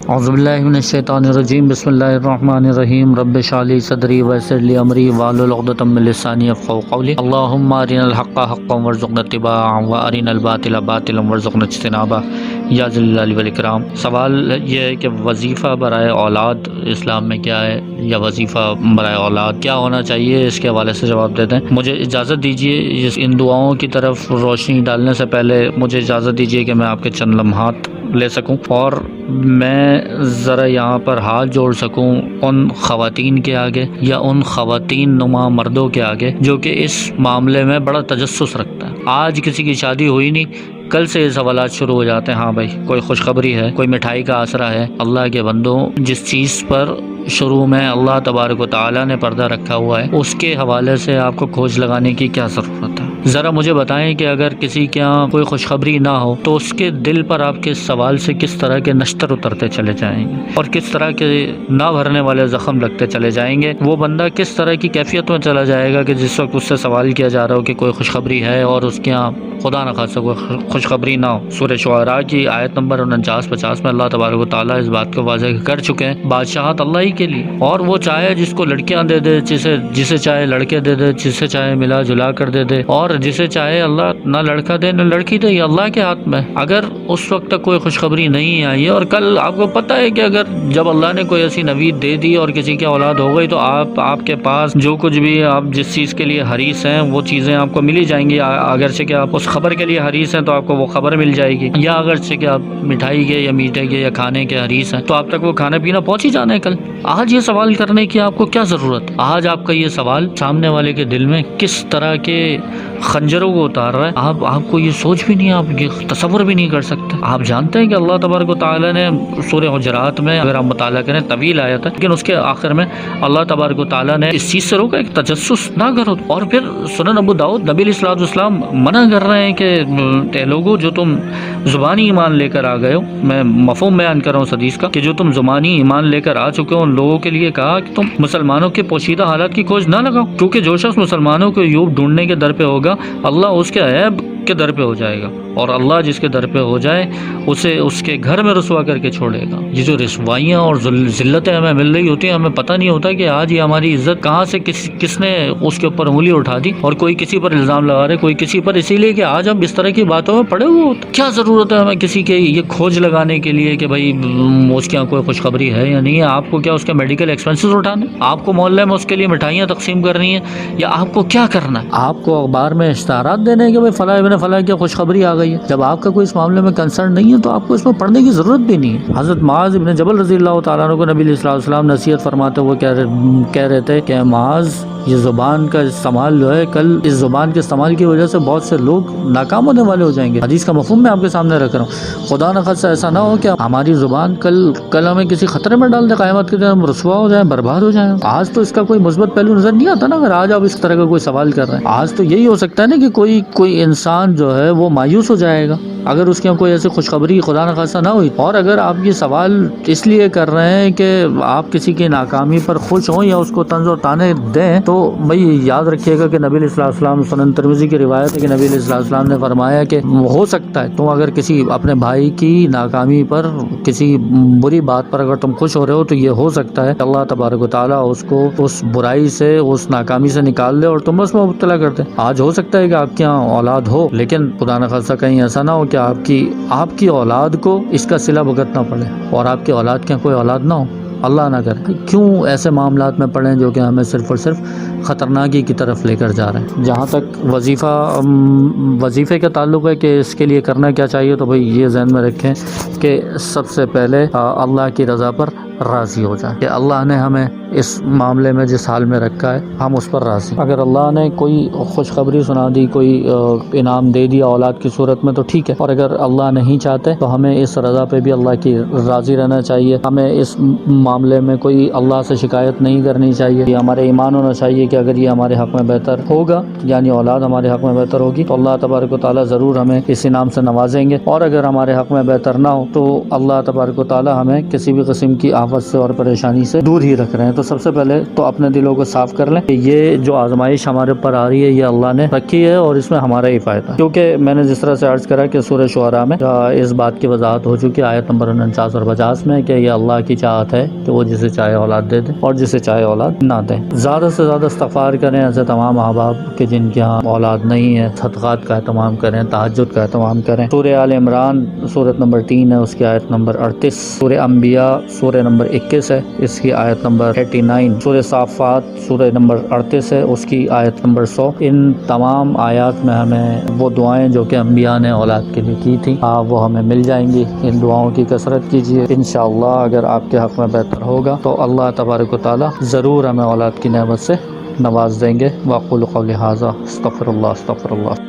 اعوذ باللہ من الشیطان الرجیم بسم اللہ الرحمن الرحیم رب اشرح لی صدری ویسر لی امری واحلل عقدۃ من لسانی یفقہوا قولی اللہم ارنا الحق حقا وارزقنا اتباعہ وارنا الباطل باطلا وارزقنا اجتنابہ یا ذی الجلال والاکرام۔ سوال یہ ہے کہ وظیفہ برائے اولاد اسلام میں کیا ہے، یا وظیفہ برائے اولاد کیا ہونا چاہیے، اس کے حوالے سے جواب دیتے ہیں۔ مجھے اجازت دیجیے ان دعاؤں کی طرف روشنی ڈالنے سے پہلے مجھے اجازت دیجیے کہ میں آپ کے چند لمحات لے سکوں اور میں ذرا یہاں پر ہاتھ جوڑ سکوں ان خواتین کے آگے یا ان خواتین نما مردوں کے آگے جو کہ اس معاملے میں بڑا تجسس رکھتا ہے۔ آج کسی کی شادی ہوئی نہیں، کل سے یہ سوالات شروع ہو جاتے ہیں، ہاں بھائی کوئی خوشخبری ہے، کوئی مٹھائی کا آسرا ہے۔ اللہ کے بندوں، جس چیز پر شروع میں اللہ تبارک و تعالیٰ نے پردہ رکھا ہوا ہے اس کے حوالے سے آپ کو کھوج لگانے کی کیا ضرورت ہے؟ ذرا مجھے بتائیں کہ اگر کسی کے یہاں کوئی خوشخبری نہ ہو تو اس کے دل پر آپ کے سوال سے کس طرح کے نشتر اترتے چلے جائیں گے اور کس طرح کے نہ بھرنے والے زخم لگتے چلے جائیں گے؟ وہ بندہ کس طرح کی کیفیت میں چلا جائے گا کہ جس وقت اس سے سوال کیا جا رہا ہو کہ کوئی خوشخبری ہے اور اس کے یہاں خدا نہ خاصہ کوئی خوشخبری نہ ہو۔ سورہ شعراء کی آیت نمبر 49-50 میں اللہ تبارک و تعالیٰ اس بات کو واضح کر چکے ہیں، بادشاہت اللہ ہی کے لیے، اور وہ چاہے جس کو لڑکیاں دے دے، جسے چاہے لڑکے دے دے، جسے چاہے ملا جلا کر دے دے، اور جسے چاہے اللہ نہ لڑکا دے نہ لڑکی دے، یہ اللہ کے ہاتھ میں۔ اگر اس وقت تک کوئی خوشخبری نہیں آئی ہے اور کل آپ کو پتہ ہے کہ اگر جب اللہ نے کوئی ایسی نوید دے دی اور کسی کی اولاد ہو گئی تو آپ کے پاس جو کچھ بھی آپ جس چیز کے لیے حریص ہیں وہ چیزیں آپ کو ملی جائیں گی۔ اگرچہ کہ آپ اس خبر کے لیے حریص ہیں تو آپ کو وہ خبر مل جائے گی، یا اگرچہ کہ آپ مٹھائی کے یا میٹھے کے یا کھانے کے حریص ہیں تو آپ تک وہ کھانا پینا پہنچ ہی جانا ہے کل۔ آج یہ سوال کرنے کی آپ کو کیا ضرورت ہے؟ آج آپ کا یہ سوال سامنے والے کے دل میں کس طرح کے خنجروں کو اتار رہا ہے، آپ کو یہ سوچ بھی نہیں، آپ یہ تصور بھی نہیں کر سکتے۔ آپ جانتے ہیں کہ اللہ تبارک و تعالیٰ نے سورہ حجرات میں، اگر آپ مطالعہ کریں طویل آیت ہے لیکن اس کے آخر میں اللہ تبارک و تعالیٰ نے اس چیز سے روکا کہ تجسس نہ کرو، اور پھر سنن ابو داؤد نبی علیہ السلام منع کر رہے ہیں کہ لوگوں جو تم زبانی ایمان لے کر آ گئے ہو، میں مفہوم بیان کر رہا ہوں اس حدیث کا، کہ جو تم زبانی ایمان لے کر آ چکے ہو ان لوگوں کے لیے کہا کہ تم مسلمانوں کے پوشیدہ حالات کی کھوج نہ لگاؤ، کیونکہ جو شخص مسلمانوں کو عیوب ڈھونڈنے کے در پہ ہوگا اللہ اس کے عیب کے در پہ ہو جائے گا، اور اللہ جس کے در پہ ہو جائے اسے اس کے گھر میں رسوا کر کے چھوڑے گا۔ یہ جو رسوائیاں اور ذلتیں ہمیں مل رہی ہوتی ہیں، ہمیں پتہ نہیں ہوتا کہ آج یہ ہماری عزت کہاں سے کس نے اس کے اوپر انگلی اٹھا دی، اور کوئی کسی پر الزام لگا رہے، کوئی کسی پر، اسی لیے کہ آج ہم اس طرح کی باتوں میں پڑے ہوئے ہوتے۔ کیا ضرورت ہے ہمیں کسی کے یہ کھوج لگانے کے لیے کہ بھائی اس کے یہاں کوئی خوشخبری ہے یا نہیں ہے؟ آپ کو کیا اس کے میڈیکل ایکسپینسز اٹھانے، آپ کو محلے میں اس کے لیے مٹھائیاں تقسیم کرنی ہے، یا آپ کو کیا کرنا ہے؟ آپ کو اخبار میں اشتہارات دینے ہیں کہ بھائی فلاں ابن فلاں کی خوشخبری آ گئی ہے؟ جب آپ کا کوئی اس معاملے میں کنسرن نہیں ہے تو آپ کو اس میں پڑھنے کی ضرورت بھی نہیں ہے۔ حضرت معاذ ابن جبل رضی اللہ تعالیٰ عنہ کو نبی علیہ السلام نصیحت فرماتے ہوئے کہہ رہے تھے کہ معاذ، یہ زبان کا استعمال جو ہے، کل اس زبان کے استعمال کی وجہ سے بہت سے لوگ ناکام ہونے والے ہو جائیں گے۔ حدیث کا مفہوم میں آپ کے سامنے رکھ رہا ہوں، خدا نہ خاصہ ایسا نہ ہو کہ ہماری زبان کل ہمیں کسی خطرے میں ڈال دے، قیامت کے دن ہم رسوا ہو جائیں، برباد ہو جائیں۔ آج تو اس کا کوئی مثبت پہلو نظر نہیں آتا نا، اگر آج آپ اس طرح کا کوئی سوال کر رہے ہیں۔ آج تو یہی ہو سکتا ہے نا کہ کوئی انسان جو ہے وہ مایوس ہو جائے گا اگر اس کے کوئی ایسی خوشخبری خدا نہ خاصہ نہ ہوئی، اور اگر آپ یہ سوال اس لیے کر رہے ہیں کہ آپ کسی کی ناکامی پر خوش ہوں یا اس کو طنز و طعنے دیں، تو بھائی یاد رکھیے گا کہ نبی علیہ السلام، سنن ترمذی کی روایت ہے کہ نبی علیہ السلام نے فرمایا کہ ہو سکتا ہے تم اگر کسی اپنے بھائی کی ناکامی پر، کسی بری بات پر اگر تم خوش ہو رہے ہو تو یہ ہو سکتا ہے اللہ تبارک و تعالیٰ اس کو اس برائی سے، اس ناکامی سے نکال دے اور تم اس میں مبتلا کر دے۔ آج ہو سکتا ہے کہ آپ کے یہاں اولاد ہو، لیکن خدا نہ خاصہ کہیں ایسا نہ ہو کہ آپ کی اولاد کو اس کا صلہ بھگتنا پڑے اور آپ کی اولاد کے کوئی اولاد نہ ہو، اللہ نہ کرے۔ کیوں ایسے معاملات میں پڑھیں جو کہ ہمیں صرف اور صرف خطرناکی کی طرف لے کر جا رہے ہیں۔ جہاں تک وظیفے کا تعلق ہے کہ اس کے لیے کرنا کیا چاہیے، تو بھائی یہ ذہن میں رکھیں کہ سب سے پہلے اللہ کی رضا پر راضی ہو جائیں کہ اللہ نے ہمیں اس معاملے میں جس حال میں رکھا ہے ہم اس پر راضی۔ اگر اللہ نے کوئی خوشخبری سنا دی، کوئی انعام دے دیا اولاد کی صورت میں تو ٹھیک ہے، اور اگر اللہ نہیں چاہتے تو ہمیں اس رضا پہ بھی اللہ کی راضی رہنا چاہیے۔ ہمیں اس معاملے میں کوئی اللہ سے شکایت نہیں کرنی چاہیے، یہ ہمارے ایمان ہونا چاہیے کہ اگر یہ ہمارے حق میں بہتر ہوگا، یعنی اولاد ہمارے حق میں بہتر ہوگی تو اللہ تبارک و تعالیٰ ضرور ہمیں اس انعام سے نوازیں گے، اور اگر ہمارے حق میں بہتر نہ ہو تو اللہ تبارک و تعالیٰ ہمیں کسی بھی قسم کی آفت سے اور پریشانی سے دور ہی رکھ رہے ہیں۔ تو سب سے پہلے تو اپنے دلوں کو صاف کر لیں کہ یہ جو آزمائش ہمارے اوپر آ رہی ہے یہ اللہ نے رکھی ہے اور اس میں ہمارا ہی فائدہ ہے، کیونکہ میں نے جس طرح سے عرض کرا کہ سورہ شعراء میں اس بات کی وضاحت ہو چکی آیت نمبر 49 اور 50 میں کہ یہ اللہ کی چاہت ہے کہ وہ جسے چاہے اولاد دے دے اور جسے چاہے اولاد نہ دے۔ زیادہ سے زیادہ استغفار کریں ایسے تمام احباب کہ جن کے ہاں اولاد نہیں ہے، صدقات کا اہتمام کریں، تہجد کا اہتمام کریں۔ سورہ آل عمران سورۃ نمبر 3 ہے، اس کی آیت نمبر 38، سورہ انبیاء سورہ نمبر 21 ہے، اس کی آیت نمبر 89، سورہ صافات سورہ نمبر 38 ہے، اس کی آیت نمبر 100۔ ان تمام آیات میں ہمیں وہ دعائیں جو کہ انبیاء نے اولاد کے لیے کی تھیں وہ ہمیں مل جائیں گی۔ ان دعاؤں کی کثرت کیجیے، انشاءاللہ اگر آپ کے حق میں بہتر ہوگا تو اللہ تبارک و تعالی ضرور ہمیں اولاد کی نعمت سے نواز دیں گے۔ واقول قولی ھذا استغفر اللہ استغفر اللہ۔